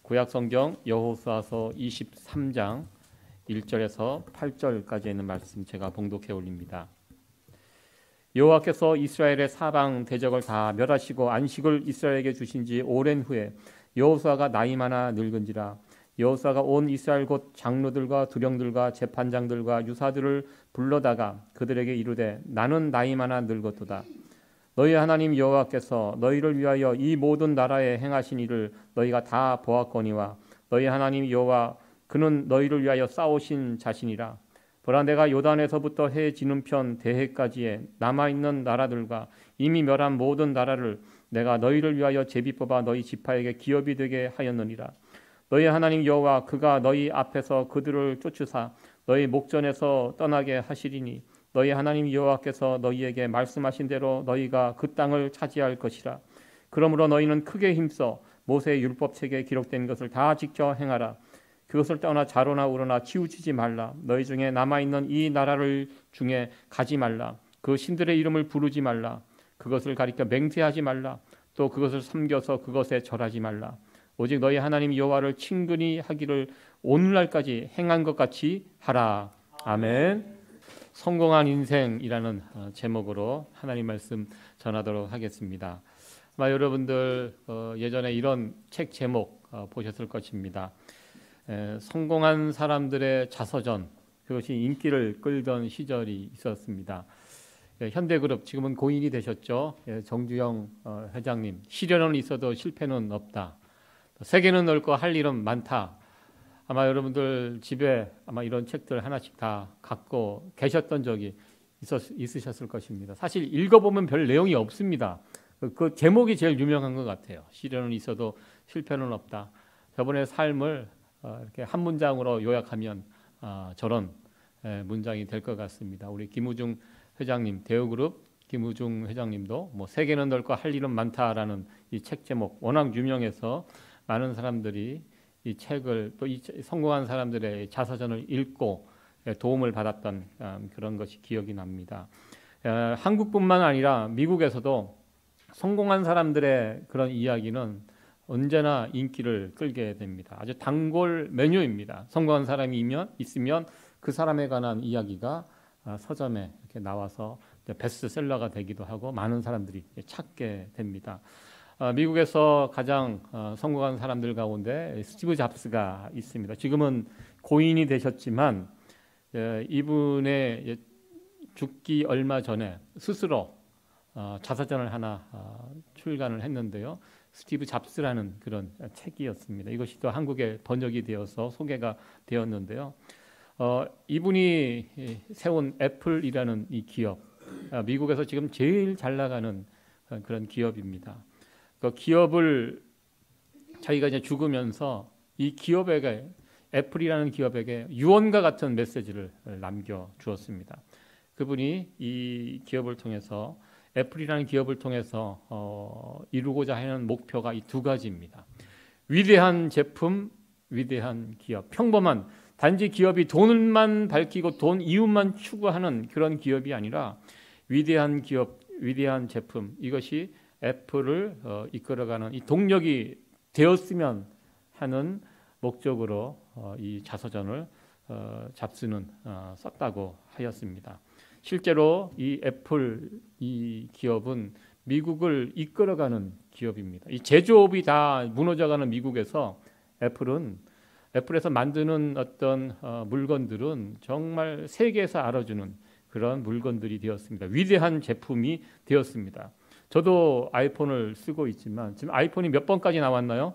구약 성경 여호수아서 23장 1절에서 8절까지 있는 말씀 제가 봉독해 올립니다. 여호와께서 이스라엘의 사방 대적을 다 멸하시고 안식을 이스라엘에게 주신 지 오랜 후에 여호수아가 나이 많아 늙은지라. 여호수아가 온 이스라엘 곧 장로들과 두령들과 재판장들과 유사들을 불러다가 그들에게 이르되 나는 나이 많아 늙었도다. 너희 하나님 여호와께서 너희를 위하여 이 모든 나라에 행하신 일을 너희가 다 보았거니와 너희 하나님 여호와 그는 너희를 위하여 싸우신 자신이라. 보라, 내가 요단에서부터 해 지는 편 대해까지의 남아있는 나라들과 이미 멸한 모든 나라를 내가 너희를 위하여 제비 뽑아 너희 지파에게 기업이 되게 하였느니라. 너희 하나님 여호와 그가 너희 앞에서 그들을 쫓으사 너희 목전에서 떠나게 하시리니 너희 하나님 여호와께서 너희에게 말씀하신 대로 너희가 그 땅을 차지할 것이라. 그러므로 너희는 크게 힘써 모세의 율법책에 기록된 것을 다 지켜 행하라. 그것을 떠나 좌로나 우로나 치우치지 말라. 너희 중에 남아있는 이 나라를 중에 가지 말라. 그 신들의 이름을 부르지 말라. 그것을 가리켜 맹세하지 말라. 또 그것을 섬겨서 그것에 절하지 말라. 오직 너희 하나님 여호와를 친근히 하기를 오늘날까지 행한 것 같이 하라. 아멘. 성공한 인생이라는 제목으로 하나님 말씀 전하도록 하겠습니다. 아마 여러분들 예전에 이런 책 제목 보셨을 것입니다. 성공한 사람들의 자서전, 그것이 인기를 끌던 시절이 있었습니다. 현대그룹, 지금은 고인이 되셨죠. 정주영 회장님, 시련은 있어도 실패는 없다. 세계는 넓고 할 일은 많다. 아마 여러분들 집에 아마 이런 책들 하나씩 다 갖고 계셨던 적이 있으셨을 것입니다. 사실 읽어보면 별 내용이 없습니다. 그 제목이 제일 유명한 것 같아요. 시련은 있어도 실패는 없다. 저번에 삶을 이렇게 한 문장으로 요약하면 저런 문장이 될 것 같습니다. 우리 김우중 회장님, 대우그룹 김우중 회장님도 뭐 세계는 넓고 할 일은 많다라는 이 책 제목 워낙 유명해서 많은 사람들이 이 책을 또 이 성공한 사람들의 자서전을 읽고 도움을 받았던 그런 것이 기억이 납니다. 한국뿐만 아니라 미국에서도 성공한 사람들의 그런 이야기는 언제나 인기를 끌게 됩니다. 아주 단골 메뉴입니다. 성공한 사람이 있으면 그 사람에 관한 이야기가 서점에 이렇게 나와서 베스트셀러가 되기도 하고 많은 사람들이 찾게 됩니다. 미국에서 가장 성공한 사람들 가운데 스티브 잡스가 있습니다. 지금은 고인이 되셨지만 이분의 죽기 얼마 전에 스스로 자서전을 하나 출간을 했는데요. 스티브 잡스라는 그런 책이었습니다. 이것이 또 한국에 번역이 되어서 소개가 되었는데요. 이분이 세운 애플이라는 이 기업, 미국에서 지금 제일 잘 나가는 그런 기업입니다. 그 기업을 자기가 이제 죽으면서 이 기업에게, 애플이라는 기업에게 유언과 같은 메시지를 남겨 주었습니다. 그분이 이 기업을 통해서, 애플이라는 기업을 통해서 이루고자 하는 목표가 이 두 가지입니다. 위대한 제품, 위대한 기업. 평범한 단지 기업이 돈만 밝히고 돈 이윤만 추구하는 그런 기업이 아니라 위대한 기업, 위대한 제품, 이것이 애플을 이끌어가는 이 동력이 되었으면 하는 목적으로 이 자서전을 잡스는 썼다고 하였습니다. 실제로 이 애플, 이 기업은 미국을 이끌어가는 기업입니다. 이 제조업이 다 무너져가는 미국에서 애플에서 만드는 어떤 물건들은 정말 세계에서 알아주는 그런 물건들이 되었습니다. 위대한 제품이 되었습니다. 저도 아이폰을 쓰고 있지만 지금 아이폰이 몇 번까지 나왔나요?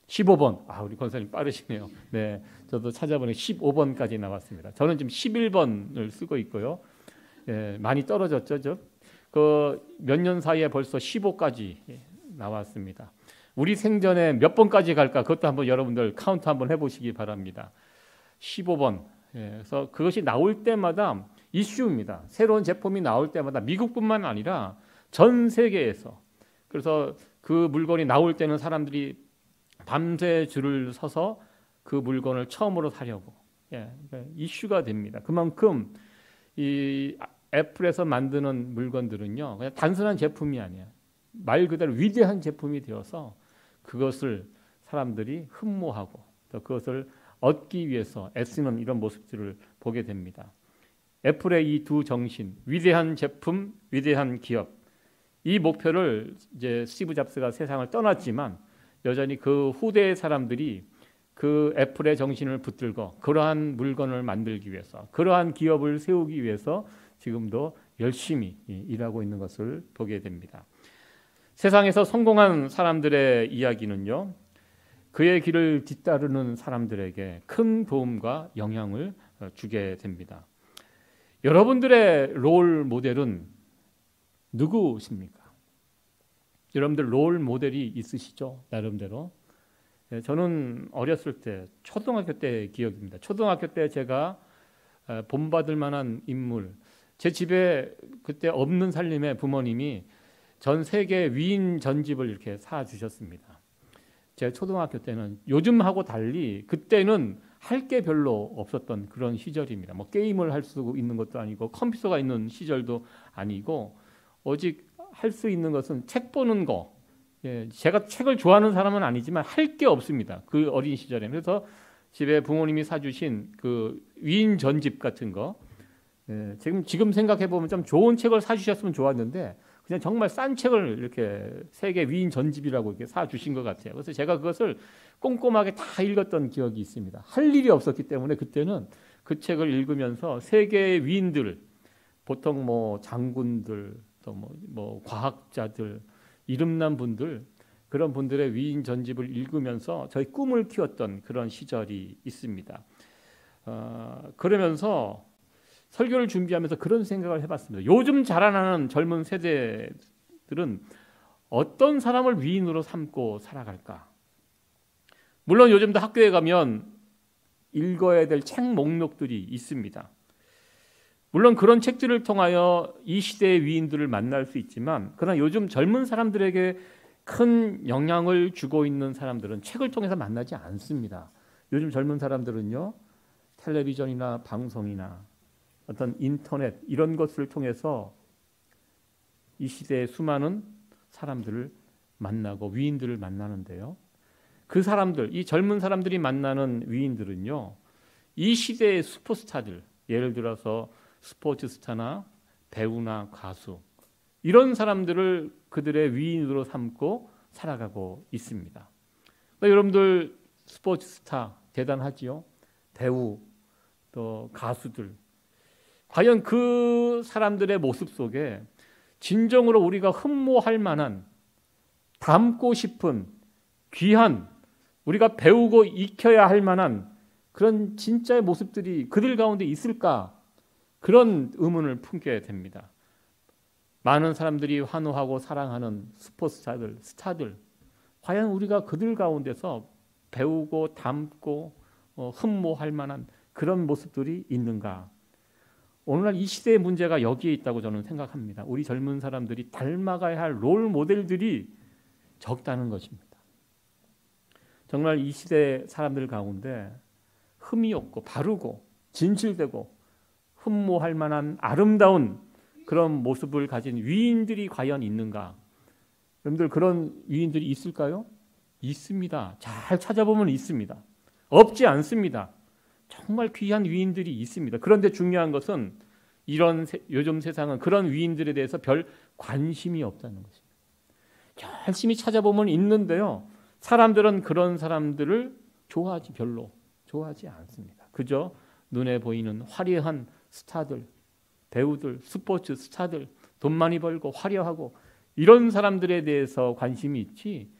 15번. 우리 권사님 빠르시네요. 네, 저도 찾아보니 15번까지 나왔습니다. 저는 지금 11번을 쓰고 있고요. 많이 떨어졌죠. 그 몇 년 사이에 벌써 15까지 나왔습니다. 우리 생전에 몇 번까지 갈까? 그것도 한번 여러분들 카운트 한번 해보시기 바랍니다. 15번. 그래서 그것이 나올 때마다 이슈입니다. 새로운 제품이 나올 때마다 미국뿐만 아니라 전 세계에서. 그래서 그 물건이 나올 때는 사람들이 밤새 줄을 서서 그 물건을 처음으로 사려고 이슈가 됩니다. 그만큼 이 애플에서 만드는 물건들은요, 그냥 단순한 제품이 아니에요. 말 그대로 위대한 제품이 되어서 그것을 사람들이 흠모하고 또 그것을 얻기 위해서 애쓰는 이런 모습들을 보게 됩니다. 애플의 이 두 정신, 위대한 제품, 위대한 기업, 이 목표를 이제 스티브 잡스가 세상을 떠났지만 여전히 그 후대의 사람들이 그 애플의 정신을 붙들고 그러한 물건을 만들기 위해서, 그러한 기업을 세우기 위해서 지금도 열심히 일하고 있는 것을 보게 됩니다. 세상에서 성공한 사람들의 이야기는요, 그의 길을 뒤따르는 사람들에게 큰 도움과 영향을 주게 됩니다. 여러분들의 롤 모델은 누구십니까? 여러분들 롤 모델이 있으시죠? 나름대로. 저는 어렸을 때, 초등학교 때 기억입니다. 초등학교 때 제가 본받을 만한 인물, 제 집에 그때 없는 살림에 부모님이 전 세계 위인 전집을 이렇게 사주셨습니다. 제가 초등학교 때는 요즘하고 달리 그때는 할 게 별로 없었던 그런 시절입니다. 뭐 게임을 할 수 있는 것도 아니고 컴퓨터가 있는 시절도 아니고 오직 할 수 있는 것은 책 보는 거. 제가 책을 좋아하는 사람은 아니지만 할 게 없습니다. 그 어린 시절에. 그래서 집에 부모님이 사주신 그 위인 전집 같은 거. 지금 생각해 보면 좀 좋은 책을 사주셨으면 좋았는데 그냥 정말 싼 책을 이렇게 세계 위인 전집이라고 이렇게 사주신 것 같아요. 그래서 제가 그것을 꼼꼼하게 다 읽었던 기억이 있습니다. 할 일이 없었기 때문에 그때는 그 책을 읽으면서 세계의 위인들, 보통 뭐 장군들, 또 뭐 과학자들, 이름난 분들, 그런 분들의 위인 전집을 읽으면서 저희 꿈을 키웠던 그런 시절이 있습니다. 그러면서 설교를 준비하면서 그런 생각을 해봤습니다. 요즘 자라나는 젊은 세대들은 어떤 사람을 위인으로 삼고 살아갈까? 물론 요즘도 학교에 가면 읽어야 될 책 목록들이 있습니다. 물론 그런 책들을 통하여 이 시대의 위인들을 만날 수 있지만 그러나 요즘 젊은 사람들에게 큰 영향을 주고 있는 사람들은 책을 통해서 만나지 않습니다. 요즘 젊은 사람들은요, 텔레비전이나 방송이나 어떤 인터넷 이런 것을 통해서 이 시대의 수많은 사람들을 만나고 위인들을 만나는데요. 그 사람들, 이 젊은 사람들이 만나는 위인들은요, 이 시대의 슈퍼스타들, 예를 들어서 스포츠 스타나 배우나 가수, 이런 사람들을 그들의 위인으로 삼고 살아가고 있습니다. 그러니까 여러분들 스포츠 스타 대단하지요? 배우, 또 가수들, 과연 그 사람들의 모습 속에 진정으로 우리가 흠모할 만한, 닮고 싶은, 귀한, 우리가 배우고 익혀야 할 만한 그런 진짜의 모습들이 그들 가운데 있을까? 그런 의문을 품게 됩니다. 많은 사람들이 환호하고 사랑하는 슈퍼스타들, 스타들, 과연 우리가 그들 가운데서 배우고 닮고 흠모할 만한 그런 모습들이 있는가? 오늘날 이 시대의 문제가 여기에 있다고 저는 생각합니다. 우리 젊은 사람들이 닮아가야 할 롤 모델들이 적다는 것입니다. 정말 이 시대 사람들 가운데 흠이 없고 바르고 진실되고 흠모할 만한 아름다운 그런 모습을 가진 위인들이 과연 있는가? 여러분들 그런 위인들이 있을까요? 있습니다. 잘 찾아보면 있습니다. 없지 않습니다. 정말 귀한 위인들이 있습니다. 그런데 중요한 것은 요즘 세상은 그런 위인들에 대해서 별 관심이 없다는 것입니다. 열심히 찾아보면 있는데요. 사람들은 그런 사람들을 별로 좋아하지 않습니다. 그저 눈에 보이는 화려한 스타들, 배우들, 스포츠 스타들, 돈 많이 벌고 화려하고 이런 사람들에 대해서 관심이 있지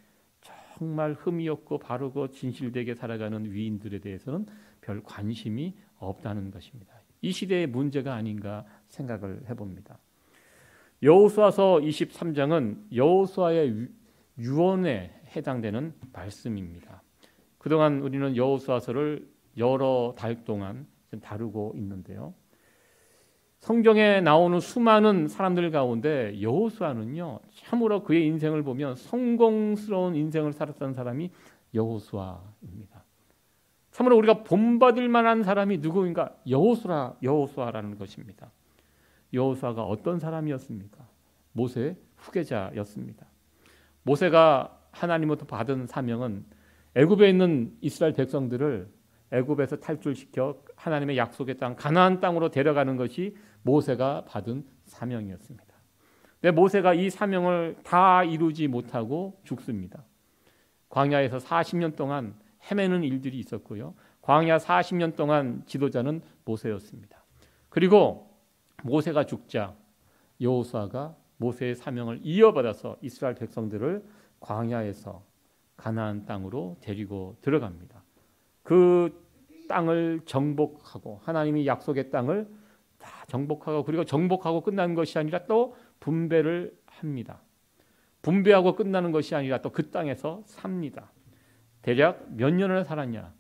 정말 흠이 없고 바르고 진실되게 살아가는 위인들에 대해서는 별 관심이 없다는 것입니다. 이 시대의 문제가 아닌가 생각을 해봅니다. 여호수아서 23장은 여호수아의 유언에 해당되는 말씀입니다. 그동안 우리는 여호수아서를 여러 달 동안 다루고 있는데요. 성경에 나오는 수많은 사람들 가운데 여호수아는요, 참으로 그의 인생을 보면 성공스러운 인생을 살았던 사람이 여호수아입니다. 참으로 우리가 본받을 만한 사람이 누구인가? 여호수아라는 것입니다. 여호수아가 어떤 사람이었습니까? 모세의 후계자였습니다. 모세가 하나님으로부터 받은 사명은 애굽에 있는 이스라엘 백성들을 애굽에서 탈출시켜 하나님의 약속의 땅 가나안 땅으로 데려가는 것이 모세가 받은 사명이었습니다. 근데 모세가 이 사명을 다 이루지 못하고 죽습니다. 광야에서 40년 동안 헤매는 일들이 있었고요. 광야 40년 동안 지도자는 모세였습니다. 그리고 모세가 죽자 여호수아가 모세의 사명을 이어받아서 이스라엘 백성들을 광야에서 가나안 땅으로 데리고 들어갑니다. 그 땅을 정복하고 하나님이 약속의 땅을 다 정복하고 그리고 정복하고 끝나는 것이 아니라 또 분배를 합니다. 분배하고 끝나는 것이 아니라 또 그 땅에서 삽니다. 대략 몇 년을 살았냐?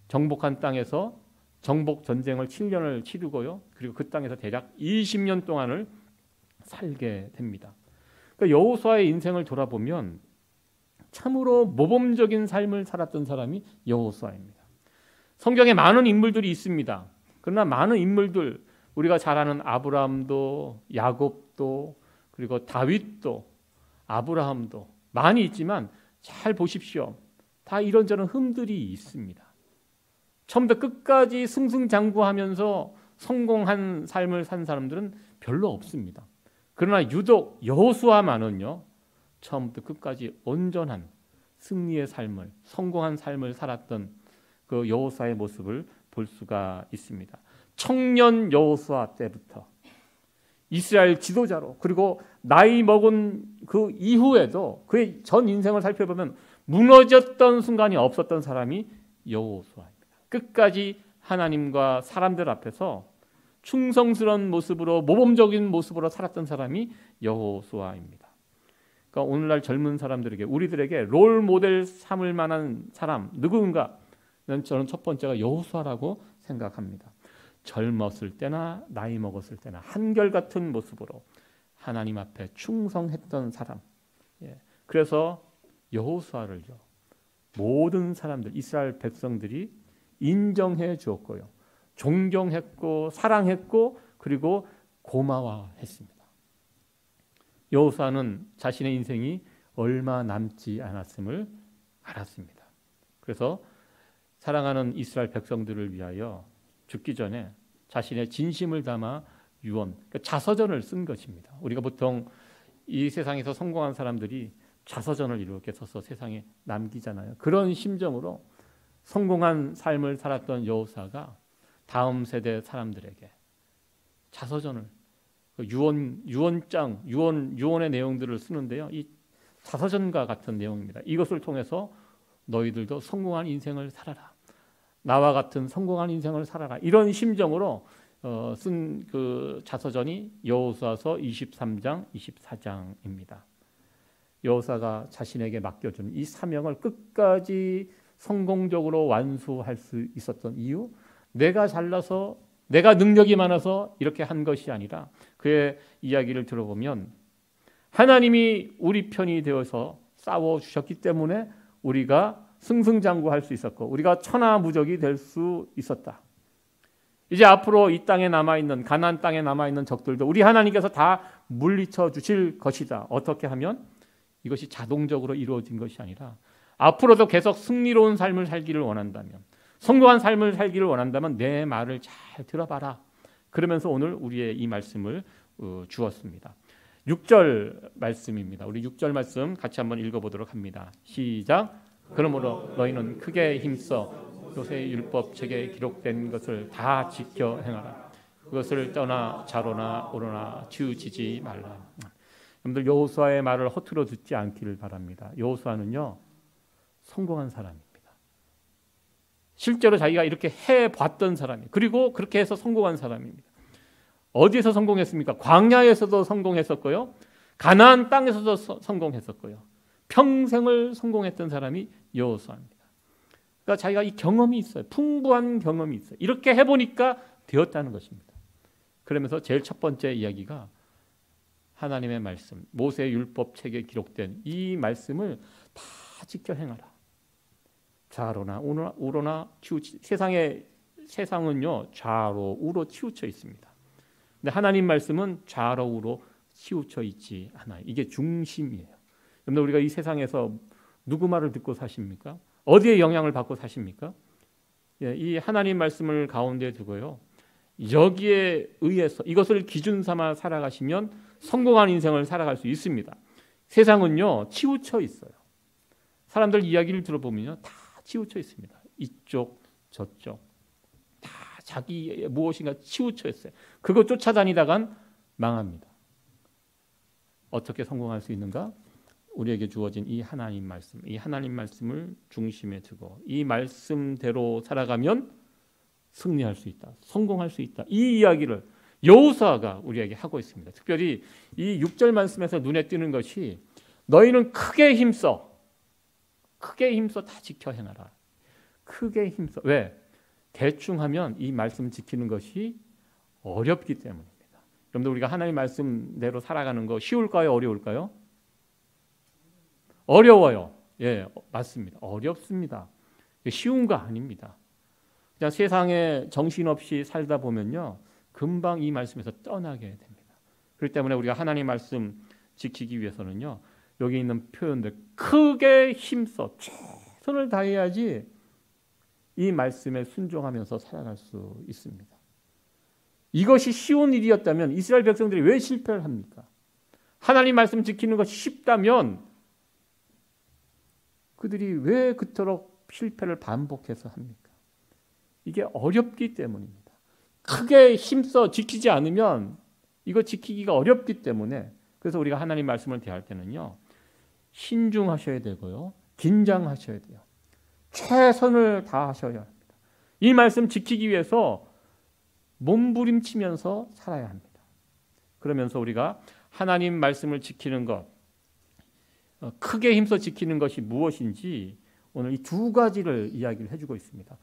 정복한 땅에서 정복 전쟁을 7년을 치르고요. 그리고 그 땅에서 대략 20년 동안을 살게 됩니다. 그러니까 여호수아의 인생을 돌아보면 참으로 모범적인 삶을 살았던 사람이 여호수아입니다. 성경에 많은 인물들이 있습니다. 그러나 많은 인물들 우리가 잘 아는 아브라함도 야곱도 그리고 다윗도 아브라함도 많이 있지만 잘 보십시오. 다 이런저런 흠들이 있습니다. 처음부터 끝까지 승승장구하면서 성공한 삶을 산 사람들은 별로 없습니다. 그러나 유독 여호수아만은요. 처음부터 끝까지 온전한 승리의 삶을 성공한 삶을 살았던 그 여호수아의 모습을 볼 수가 있습니다. 청년 여호수아 때부터 이스라엘 지도자로 그리고 나이 먹은 그 이후에도 그의 전 인생을 살펴보면 무너졌던 순간이 없었던 사람이 여호수아입니다. 끝까지 하나님과 사람들 앞에서 충성스러운 모습으로 모범적인 모습으로 살았던 사람이 여호수아입니다. 그러니까 오늘날 젊은 사람들에게 우리들에게 롤 모델 삼을 만한 사람 누구인가? 저는 첫 번째가 여호수아라고 생각합니다. 젊었을 때나 나이 먹었을 때나 한결같은 모습으로 하나님 앞에 충성했던 사람. 그래서 여호수아를요 모든 사람들 이스라엘 백성들이 인정해 주었고요, 존경했고 사랑했고 그리고 고마워했습니다. 여호수아는 자신의 인생이 얼마 남지 않았음을 알았습니다. 그래서 사랑하는 이스라엘 백성들을 위하여 죽기 전에 자신의 진심을 담아 유언, 그러니까 자서전을 쓴 것입니다. 우리가 보통 이 세상에서 성공한 사람들이 자서전을 이렇게 써서 세상에 남기잖아요. 그런 심정으로 성공한 삶을 살았던 여호수아가 다음 세대 사람들에게 자서전을 유언장, 유언의 내용들을 쓰는데요. 이 자서전과 같은 내용입니다. 이것을 통해서 너희들도 성공한 인생을 살아라. 나와 같은 성공한 인생을 살아라. 이런 심정으로 쓴 그 자서전이 여호수아서 23장, 24장입니다. 여호수아가 자신에게 맡겨준 이 사명을 끝까지 성공적으로 완수할 수 있었던 이유, 내가 잘나서 내가 능력이 많아서 이렇게 한 것이 아니라 그의 이야기를 들어보면 하나님이 우리 편이 되어서 싸워주셨기 때문에 우리가 승승장구할 수 있었고 우리가 천하무적이 될 수 있었다. 이제 앞으로 이 땅에 남아있는 가나안 땅에 남아있는 적들도 우리 하나님께서 다 물리쳐 주실 것이다. 어떻게 하면? 이것이 자동적으로 이루어진 것이 아니라 앞으로도 계속 승리로운 삶을 살기를 원한다면, 성공한 삶을 살기를 원한다면 내 말을 잘 들어봐라. 그러면서 오늘 우리의 이 말씀을 주었습니다. 6절 말씀입니다. 우리 6절 말씀 같이 한번 읽어보도록 합니다. 시작. 그러므로 너희는 크게 힘써 모세의 율법책에 기록된 것을 다 지켜 행하라. 그것을 떠나 좌로나 우로나 치우치지 말라. 여러분들 여호수아의 말을 허투루 듣지 않기를 바랍니다. 여호수아는요 성공한 사람입니다. 실제로 자기가 이렇게 해봤던 사람이에요. 그리고 그렇게 해서 성공한 사람입니다. 어디에서 성공했습니까? 광야에서도 성공했었고요, 가나안 땅에서도 성공했었고요. 평생을 성공했던 사람이 여호수아입니다. 그러니까 자기가 이 경험이 있어요. 풍부한 경험이 있어요. 이렇게 해보니까 되었다는 것입니다. 그러면서 제일 첫 번째 이야기가 하나님의 말씀, 모세의 율법책에 기록된 이 말씀을 다 지켜 행하라. 좌로나 우로나 치우치. 세상은요 좌로 우로 치우쳐 있습니다. 근데 하나님 말씀은 좌로 우로 치우쳐 있지 않아요. 이게 중심이에요. 여러분 우리가 이 세상에서 누구 말을 듣고 사십니까? 어디에 영향을 받고 사십니까? 예, 이 하나님 말씀을 가운데 두고요. 여기에 의해서 이것을 기준 삼아 살아가시면 성공한 인생을 살아갈 수 있습니다. 세상은요 치우쳐 있어요. 사람들 이야기를 들어보면요 다 치우쳐 있습니다. 이쪽 저쪽 다 자기 무엇인가 치우쳐 있어요. 그거 쫓아다니다간 망합니다. 어떻게 성공할 수 있는가? 우리에게 주어진 이 하나님 말씀, 이 하나님 말씀을 중심에 두고 이 말씀대로 살아가면 승리할 수 있다. 성공할 수 있다. 이 이야기를 여호수아가 우리에게 하고 있습니다. 특별히 이 6절 말씀에서 눈에 띄는 것이 너희는 크게 힘써 다 지켜 행하라. 크게 힘써. 왜? 대충 하면 이 말씀 지키는 것이 어렵기 때문입니다. 여러분들 우리가 하나님 말씀대로 살아가는 거 쉬울까요? 어려울까요? 어려워요. 예, 맞습니다. 어렵습니다. 쉬운 거 아닙니다. 그냥 세상에 정신없이 살다 보면요 금방 이 말씀에서 떠나게 됩니다. 그렇기 때문에 우리가 하나님 말씀 지키기 위해서는요 여기 있는 표현들 크게 힘써 최선을 다해야지 이 말씀에 순종하면서 살아갈 수 있습니다. 이것이 쉬운 일이었다면 이스라엘 백성들이 왜 실패를 합니까? 하나님 말씀 지키는 것이 쉽다면 그들이 왜 그토록 실패를 반복해서 합니까? 이게 어렵기 때문입니다. 크게 힘써 지키지 않으면 이거 지키기가 어렵기 때문에 그래서 우리가 하나님 말씀을 대할 때는요 신중하셔야 되고요 긴장하셔야 돼요. 최선을 다하셔야 합니다. 이 말씀 지키기 위해서 몸부림치면서 살아야 합니다. 그러면서 우리가 하나님 말씀을 지키는 것 크게 힘써 지키는 것이 무엇인지 오늘 이 두 가지를 이야기를 해주고 있습니다.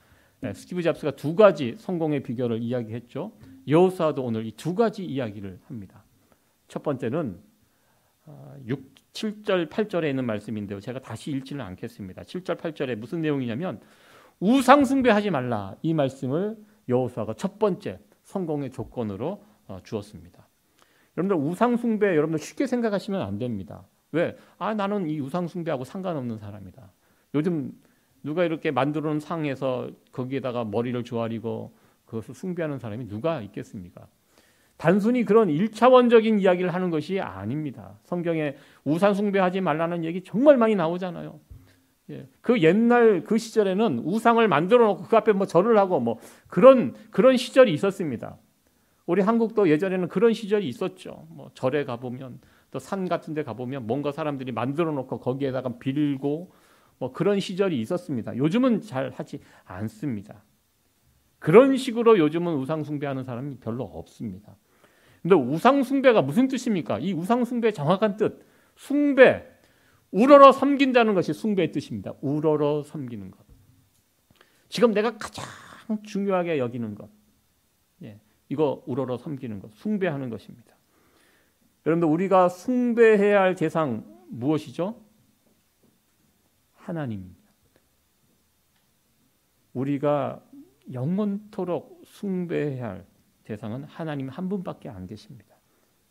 스티브 잡스가 두 가지 성공의 비결을 이야기했죠. 여호수아도 오늘 이 두 가지 이야기를 합니다. 첫 번째는 7절 8절에 있는 말씀인데요. 제가 다시 읽지는 않겠습니다. 7절 8절에 무슨 내용이냐면 우상 숭배하지 말라 이 말씀을 여호수아가 첫 번째 성공의 조건으로 주었습니다. 여러분들 우상 숭배 여러분들 쉽게 생각하시면 안 됩니다. 왜? 나는 이 우상 숭배하고 상관없는 사람이다. 요즘 누가 이렇게 만들어 놓은 상에서 거기에다가 머리를 조아리고 그것을 숭배하는 사람이 누가 있겠습니까? 단순히 그런 1차원적인 이야기를 하는 것이 아닙니다. 성경에 우상 숭배하지 말라는 얘기 정말 많이 나오잖아요. 예, 그 옛날 그 시절에는 우상을 만들어 놓고 그 앞에 뭐 절을 하고 뭐 그런 시절이 있었습니다. 우리 한국도 예전에는 그런 시절이 있었죠. 뭐 절에 가보면 또 산 같은 데 가보면 뭔가 사람들이 만들어 놓고 거기에다가 빌고 뭐 그런 시절이 있었습니다. 요즘은 잘 하지 않습니다. 그런 식으로 요즘은 우상 숭배하는 사람이 별로 없습니다. 근데 우상 숭배가 무슨 뜻입니까? 이 우상 숭배의 정확한 뜻, 숭배, 우러러 섬긴다는 것이 숭배의 뜻입니다. 우러러 섬기는 것. 지금 내가 가장 중요하게 여기는 것, 이거 우러러 섬기는 것, 숭배하는 것입니다. 여러분들 우리가 숭배해야 할 대상 무엇이죠? 하나님입니다. 우리가 영원토록 숭배해야 할 대상은 하나님 한 분밖에 안 계십니다.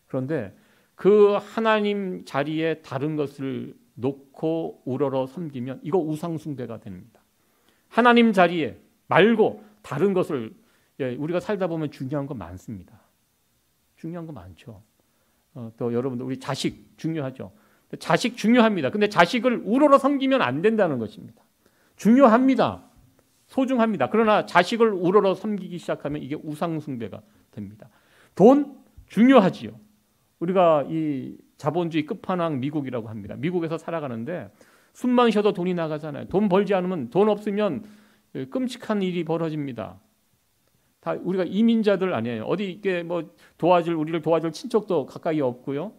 그런데 그 하나님 자리에 다른 것을 놓고 우러러 섬기면 이거 우상 숭배가 됩니다. 하나님 자리에 말고 다른 것을 우리가 살다 보면 중요한 거 많습니다. 중요한 거 많죠. 또 여러분들 우리 자식 중요하죠. 자식 중요합니다. 근데 자식을 우러러 섬기면 안 된다는 것입니다. 중요합니다. 소중합니다. 그러나 자식을 우러러 섬기기 시작하면 이게 우상 숭배가 됩니다. 돈 중요하지요. 우리가 이 자본주의 끝판왕 미국이라고 합니다. 미국에서 살아가는데 숨만 쉬어도 돈이 나가잖아요. 돈 벌지 않으면 돈 없으면 끔찍한 일이 벌어집니다. 다 우리가 이민자들 아니에요. 어디 이게 뭐 우리를 도와줄 친척도 가까이 없고요.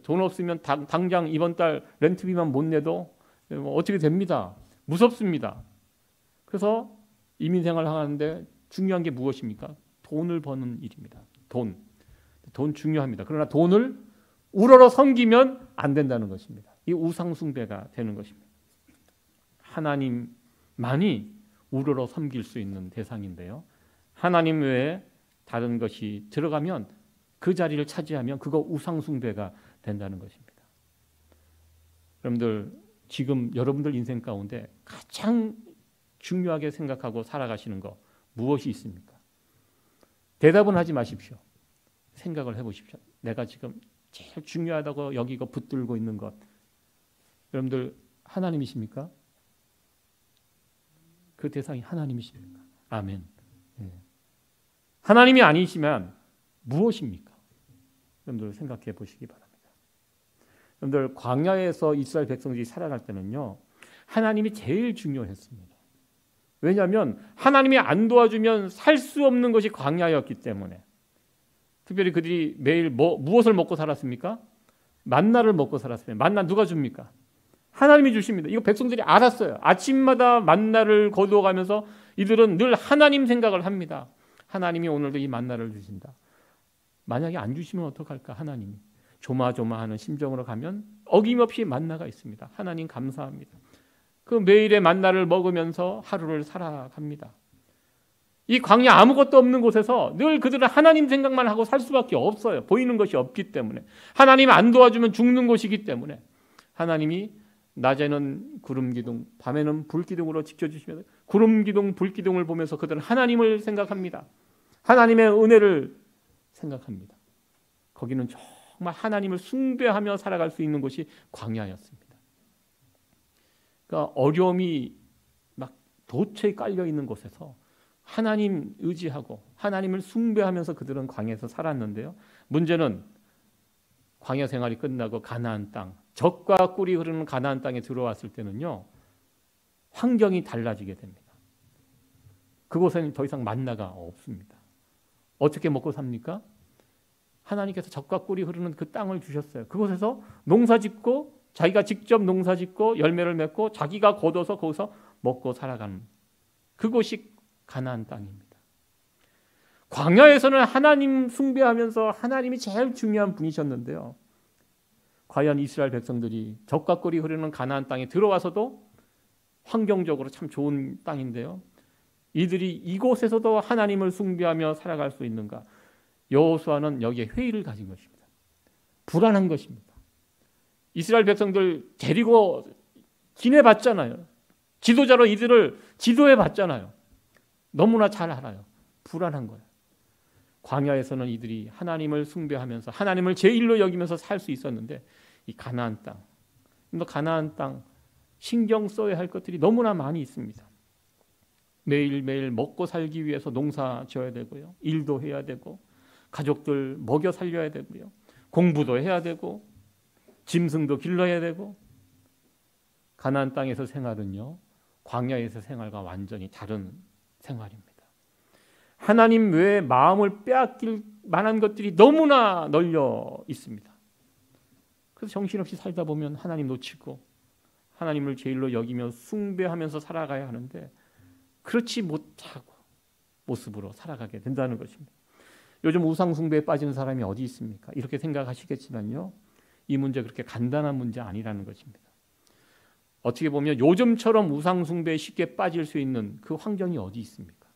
돈 없으면 당장 이번 달 렌트비만 못 내도 뭐 어떻게 됩니다. 무섭습니다. 그래서 이민 생활을 하는데 중요한 게 무엇입니까? 돈을 버는 일입니다. 돈 중요합니다. 그러나 돈을 우러러 섬기면 안 된다는 것입니다. 이 우상 숭배가 되는 것입니다. 하나님만이 우러러 섬길 수 있는 대상인데요. 하나님 외에 다른 것이 들어가면 그 자리를 차지하면 그거 우상 숭배가 된다는 것입니다. 여러분들 지금 여러분들 인생 가운데 가장 중요하게 생각하고 살아가시는 거 무엇이 있습니까? 대답은 하지 마십시오. 생각을 해보십시오. 내가 지금 제일 중요하다고 여기고 붙들고 있는 것, 여러분들 하나님이십니까? 그 대상이 하나님이십니까? 아멘. 예. 하나님이 아니시면 무엇입니까? 여러분들 생각해 보시기 바랍니다. 여러분들 광야에서 이스라엘 백성들이 살아갈 때는요, 하나님이 제일 중요했습니다. 왜냐하면 하나님이 안 도와주면 살 수 없는 것이 광야였기 때문에. 특별히 그들이 매일 무엇을 먹고 살았습니까? 만나를 먹고 살았습니다. 만나 누가 줍니까? 하나님이 주십니다. 이거 백성들이 알았어요. 아침마다 만나를 거두어가면서 이들은 늘 하나님 생각을 합니다. 하나님이 오늘도 이 만나를 주신다. 만약에 안 주시면 어떡할까? 하나님이 조마조마하는 심정으로 가면 어김없이 만나가 있습니다. 하나님 감사합니다. 그 매일의 만나를 먹으면서 하루를 살아갑니다. 이 광야 아무것도 없는 곳에서 늘 그들은 하나님 생각만 하고 살 수밖에 없어요. 보이는 것이 없기 때문에. 하나님 안 도와주면 죽는 곳이기 때문에. 하나님이 낮에는 구름 기둥, 밤에는 불 기둥으로 지켜주시면서 구름 기둥, 불 기둥을 보면서 그들은 하나님을 생각합니다. 하나님의 은혜를 생각합니다. 거기는 정말 하나님을 숭배하며 살아갈 수 있는 곳이 광야였습니다. 그러니까 어려움이 막 도처에 깔려 있는 곳에서 하나님 의지하고 하나님을 숭배하면서 그들은 광야에서 살았는데요. 문제는 광야 생활이 끝나고 가나안 땅, 젖과 꿀이 흐르는 가나안 땅에 들어왔을 때는요, 환경이 달라지게 됩니다. 그곳에는 더 이상 만나가 없습니다. 어떻게 먹고 삽니까? 하나님께서 젖과 꿀이 흐르는 그 땅을 주셨어요. 그곳에서 농사짓고 자기가 직접 농사짓고 열매를 맺고 자기가 거둬서 거기서 먹고 살아가는 그곳이 가나안 땅입니다. 광야에서는 하나님 숭배하면서 하나님이 제일 중요한 분이셨는데요. 과연 이스라엘 백성들이 젖과 꿀이 흐르는 가나안 땅에 들어와서도 환경적으로 참 좋은 땅인데요. 이들이 이곳에서도 하나님을 숭배하며 살아갈 수 있는가? 여호수아는 여기에 회의를 가진 것입니다. 불안한 것입니다. 이스라엘 백성들 데리고 지내봤잖아요. 지도자로 이들을 지도해 봤잖아요. 너무나 잘 알아요. 불안한 거예요. 광야에서는 이들이 하나님을 숭배하면서 하나님을 제일로 여기면서 살 수 있었는데 이 가나안 땅, 가나안 땅 신경 써야 할 것들이 너무나 많이 있습니다. 매일매일 먹고 살기 위해서 농사 지어야 되고요. 일도 해야 되고 가족들 먹여 살려야 되고요. 공부도 해야 되고 짐승도 길러야 되고 가나안 땅에서 생활은요, 광야에서 생활과 완전히 다른 생활입니다. 하나님 외에 마음을 빼앗길 만한 것들이 너무나 널려 있습니다. 그래서 정신없이 살다 보면 하나님 놓치고 하나님을 제일로 여기며 숭배하면서 살아가야 하는데 그렇지 못하고 모습으로 살아가게 된다는 것입니다. 요즘 우상 숭배에 빠진 사람이 어디 있습니까? 이렇게 생각하시겠지만요, 이 문제 그렇게 간단한 문제 아니라는 것입니다. 어떻게 보면 요즘처럼 우상 숭배에 쉽게 빠질 수 있는 그 환경이 어디 있습니까?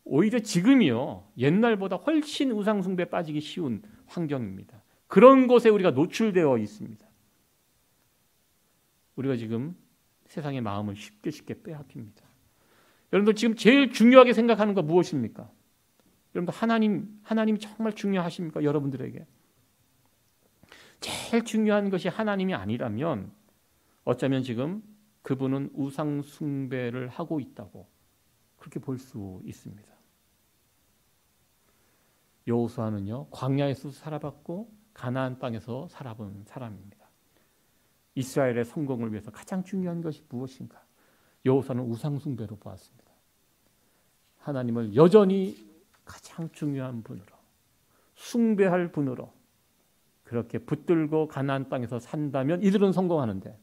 오히려 지금이요, 옛날보다 훨씬 우상 숭배에 빠지기 쉬운 환경입니다. 그런 곳에 우리가 노출되어 있습니다. 우리가 지금 세상의 마음을 쉽게 빼앗깁니다. 여러분들 지금 제일 중요하게 생각하는 거 무엇입니까? 여러분들 하나님 정말 중요하십니까? 여러분들에게 제일 중요한 것이 하나님이 아니라면 어쩌면 지금 그분은 우상 숭배를 하고 있다고 그렇게 볼 수 있습니다. 여호수아는요, 광야에서 살아봤고 가나안 땅에서 살아본 사람입니다. 이스라엘의 성공을 위해서 가장 중요한 것이 무엇인가? 여호수아는 우상 숭배로 보았습니다. 하나님을 여전히 가장 중요한 분으로, 숭배할 분으로 그렇게 붙들고 가나안 땅에서 산다면 이들은 성공하는데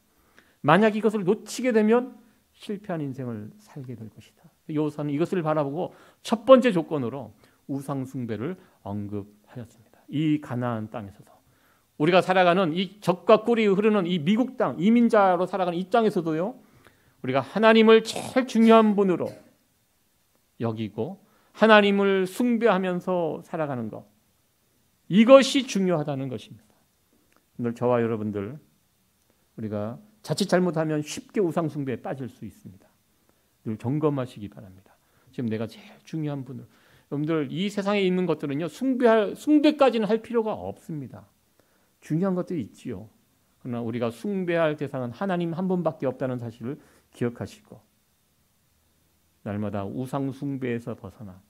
만약 이것을 놓치게 되면 실패한 인생을 살게 될 것이다. 여호수아는 이것을 바라보고 첫 번째 조건으로 우상 숭배를 언급하였습니다. 이 가나안 땅에서도 우리가 살아가는 이 젖과 꿀이 흐르는 이 미국 땅, 이민자로 살아가는 이 땅에서도요, 우리가 하나님을 제일 중요한 분으로 여기고 하나님을 숭배하면서 살아가는 것, 이것이 중요하다는 것입니다. 오늘 저와 여러분들 우리가 자칫 잘못하면 쉽게 우상 숭배에 빠질 수 있습니다. 늘 점검하시기 바랍니다. 지금 내가 제일 중요한 분을, 여러분들 이 세상에 있는 것들은요 숭배까지는 할 필요가 없습니다. 중요한 것들이 있지요. 그러나 우리가 숭배할 대상은 하나님 한 분밖에 없다는 사실을 기억하시고 날마다 우상 숭배에서 벗어나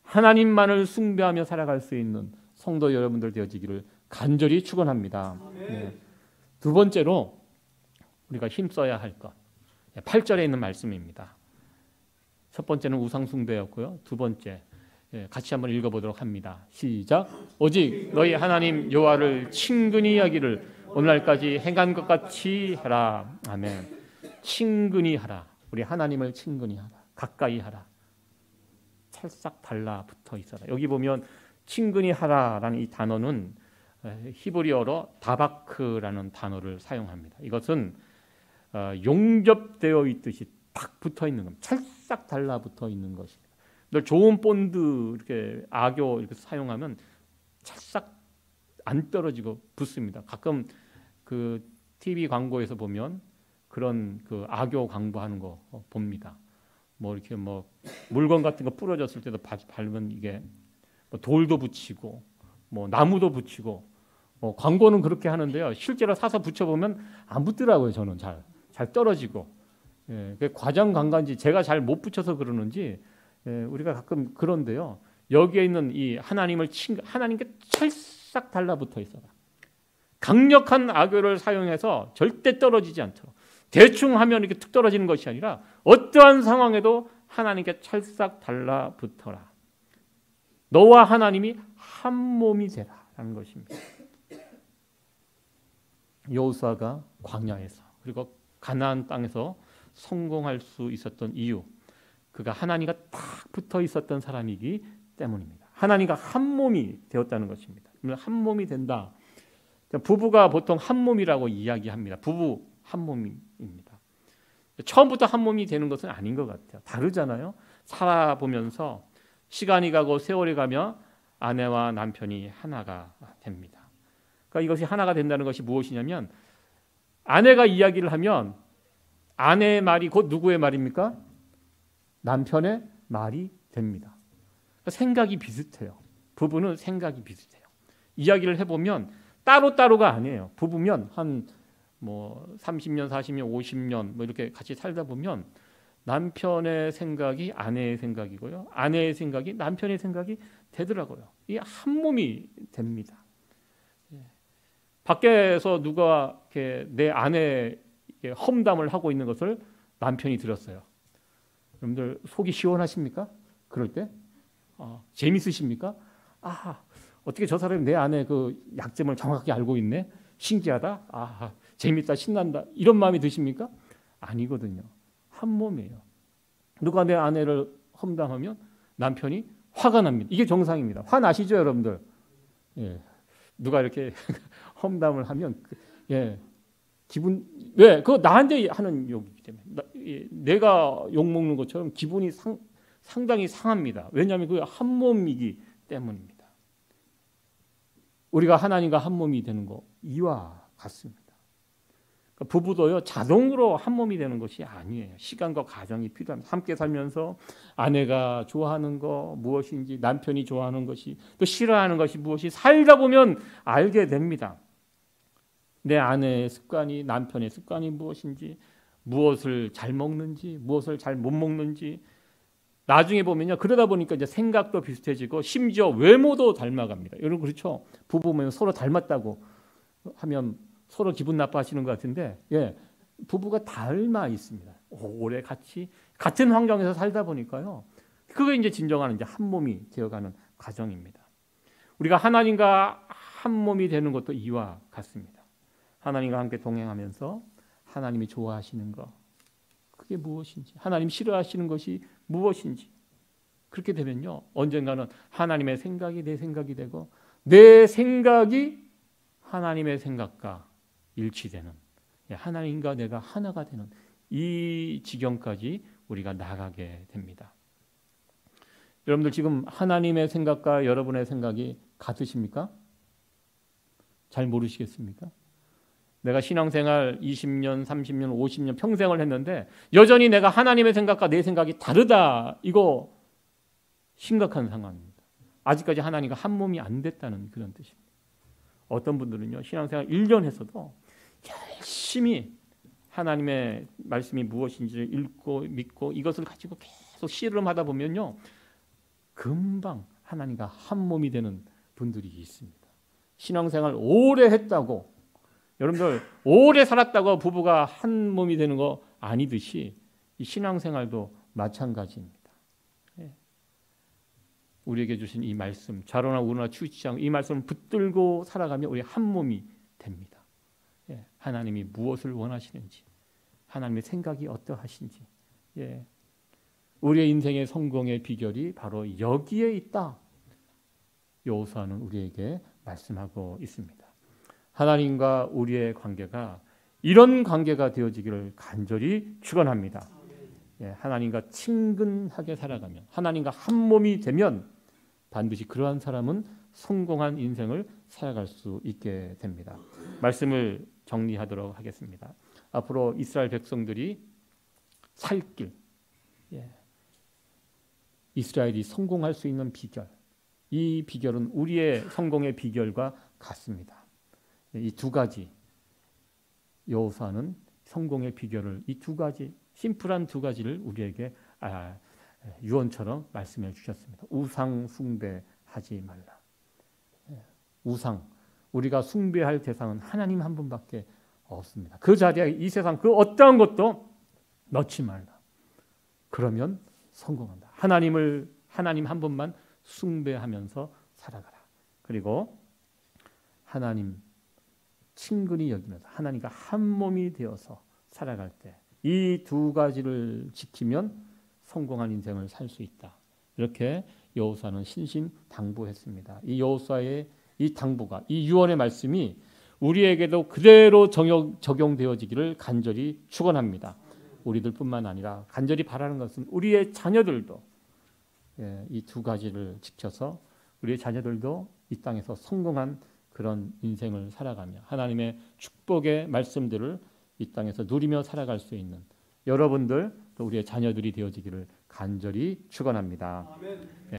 하나님만을 숭배하며 살아갈 수 있는 성도 여러분들 되어지기를 간절히 축원합니다. 네. 두 번째로 우리가 힘써야 할 것, 8절에 있는 말씀입니다. 첫 번째는 우상 숭배였고요. 두 번째 같이 한번 읽어보도록 합니다. 시작. 오직 너희 하나님 여호와를 친근히 여기를 오늘날까지 행한 것 같이 하라. 아멘. 친근히 하라. 우리 하나님을 친근히 하라. 가까이 하라. 찰싹 달라붙어 있어라. 여기 보면 친근히 하라라는 이 단어는 히브리어로 다바크라는 단어를 사용합니다. 이것은 용접되어 있듯이 딱 붙어 있는 겁니다. 찰싹 달라붙어 있는 것입니다. 좋은 본드 이렇게 악교 이렇게 사용하면 찰싹 안 떨어지고 붙습니다. 가끔 그 TV 광고에서 보면 그런 그 악교 광고하는 거 봅니다. 뭐 이렇게 뭐 물건 같은 거 부러졌을 때도 밟으면 이게 뭐 돌도 붙이고 뭐 나무도 붙이고 뭐 광고는 그렇게 하는데요. 실제로 사서 붙여보면 안 붙더라고요. 저는 잘 떨어지고. 예, 과장 관간지 제가 잘 못 붙여서 그러는지 우리가 가끔 그런데요. 여기에 있는 이 하나님께 찰싹 달라붙어 있어라. 강력한 악교를 사용해서 절대 떨어지지 않도록 대충 하면 이렇게 툭 떨어지는 것이 아니라 어떠한 상황에도 하나님께 찰싹 달라붙어라. 너와 하나님이 한 몸이 되라라는 것입니다. 여호수아가 광야에서 그리고 가나안 땅에서 성공할 수 있었던 이유, 그가 하나님과 딱 붙어 있었던 사람이기 때문입니다. 하나님과 한 몸이 되었다는 것입니다. 한 몸이 된다. 부부가 보통 한 몸이라고 이야기합니다. 부부 한 몸입니다. 처음부터 한 몸이 되는 것은 아닌 것 같아요. 다르잖아요. 살아보면서 시간이 가고 세월이 가며 아내와 남편이 하나가 됩니다. 그러니까 이것이 하나가 된다는 것이 무엇이냐면 아내가 이야기를 하면 아내의 말이 곧 누구의 말입니까? 남편의 말이 됩니다. 그러니까 생각이 비슷해요. 부부는 생각이 비슷해요. 이야기를 해보면 따로따로가 아니에요. 부부면 한 뭐 30년, 40년, 50년 뭐 이렇게 같이 살다 보면 남편의 생각이 아내의 생각이고요. 아내의 생각이 남편의 생각이 되더라고요. 이게 한 몸이 됩니다. 밖에서 누가 이렇게 내 아내 험담을 하고 있는 것을 남편이 들었어요. 여러분들 속이 시원하십니까? 그럴 때? 재밌으십니까? 어떻게 저 사람이 내 아내 그 약점을 정확하게 알고 있네? 신기하다? 재밌다, 신난다. 이런 마음이 드십니까? 아니거든요. 한 몸이에요. 누가 내 아내를 험담하면 남편이 화가 납니다. 이게 정상입니다. 화 나시죠, 여러분들? 예. 누가 이렇게 험담을 하면 기분 그거 나한테 하는 욕이기 때문에 내가 욕 먹는 것처럼 기분이 상당히 상합니다. 왜냐하면 그게 한 몸이기 때문입니다. 우리가 하나님과 한 몸이 되는 거 이와 같습니다. 그러니까 부부도요 자동으로 한 몸이 되는 것이 아니에요. 시간과 과정이 필요합니다. 함께 살면서 아내가 좋아하는 거 무엇인지, 남편이 좋아하는 것이, 또 싫어하는 것이 무엇이, 살다 보면 알게 됩니다. 내 아내의 습관이, 남편의 습관이 무엇인지, 무엇을 잘 먹는지, 무엇을 잘 못 먹는지. 나중에 보면요, 그러다 보니까 이제 생각도 비슷해지고 심지어 외모도 닮아갑니다. 여러분 그렇죠? 부부면 서로 닮았다고 하면 서로 기분 나빠하시는 것 같은데, 부부가 닮아 있습니다. 오래 같은 환경에서 살다 보니까요, 그게 이제 진정한 이제 한 몸이 되어가는 과정입니다. 우리가 하나님과 한 몸이 되는 것도 이와 같습니다. 하나님과 함께 동행하면서 하나님이 좋아하시는 것, 그게 무엇인지, 하나님 싫어하시는 것이 무엇인지, 그렇게 되면요 언젠가는 하나님의 생각이 내 생각이 되고 내 생각이 하나님의 생각과 일치되는, 하나님과 내가 하나가 되는 이 지경까지 우리가 나가게 됩니다. 여러분들 지금 하나님의 생각과 여러분의 생각이 같으십니까? 잘 모르시겠습니까? 내가 신앙생활 20년, 30년, 50년 평생을 했는데 여전히 내가 하나님의 생각과 내 생각이 다르다. 이거 심각한 상황입니다. 아직까지 하나님과 한 몸이 안 됐다는 그런 뜻입니다. 어떤 분들은요, 신앙생활 1년 했어도 열심히 하나님의 말씀이 무엇인지를 읽고 믿고 이것을 가지고 계속 씨름하다 보면요, 금방 하나님과 한 몸이 되는 분들이 있습니다. 신앙생활 오래 했다고, 여러분들 오래 살았다고 부부가 한 몸이 되는 거 아니듯이 이 신앙생활도 마찬가지입니다. 우리에게 주신 이 말씀, 좌로나 우로나 치우치지 않고 이 말씀을 붙들고 살아가면 우리 한 몸이 됩니다. 하나님이 무엇을 원하시는지, 하나님의 생각이 어떠하신지, 우리의 인생의 성공의 비결이 바로 여기에 있다. 여호수아는 우리에게 말씀하고 있습니다. 하나님과 우리의 관계가 이런 관계가 되어지기를 간절히 축원합니다. 하나님과 친근하게 살아가면, 하나님과 한 몸이 되면 반드시 그러한 사람은 성공한 인생을 살아갈 수 있게 됩니다. 말씀을 정리하도록 하겠습니다. 앞으로 이스라엘 백성들이 살 길, 이스라엘이 성공할 수 있는 비결, 이 비결은 우리의 성공의 비결과 같습니다. 이 두 가지, 여호수아는 성공의 비결을 이 두 가지, 심플한 두 가지를 우리에게 유언처럼 말씀해 주셨습니다. 우상 숭배하지 말라. 우상, 우리가 숭배할 대상은 하나님 한 분밖에 없습니다. 그 자리에 이 세상 그 어떠한 것도 넣지 말라. 그러면 성공한다. 하나님 한 분만 숭배하면서 살아가라. 그리고 하나님 친근히 여기면서 하나님과 한 몸이 되어서 살아갈 때 이 두 가지를 지키면 성공한 인생을 살 수 있다. 이렇게 여호수아는 신신당부했습니다. 이 여호수아의 이 당부가, 이 유언의 말씀이 우리에게도 그대로 적용되어지기를 간절히 축원합니다. 우리들뿐만 아니라 간절히 바라는 것은 우리의 자녀들도 이 두 가지를 지켜서 우리의 자녀들도 이 땅에서 성공한 그런 인생을 살아가며 하나님의 축복의 말씀들을 이 땅에서 누리며 살아갈 수 있는 여러분들 또 우리의 자녀들이 되어지기를 간절히 축원합니다.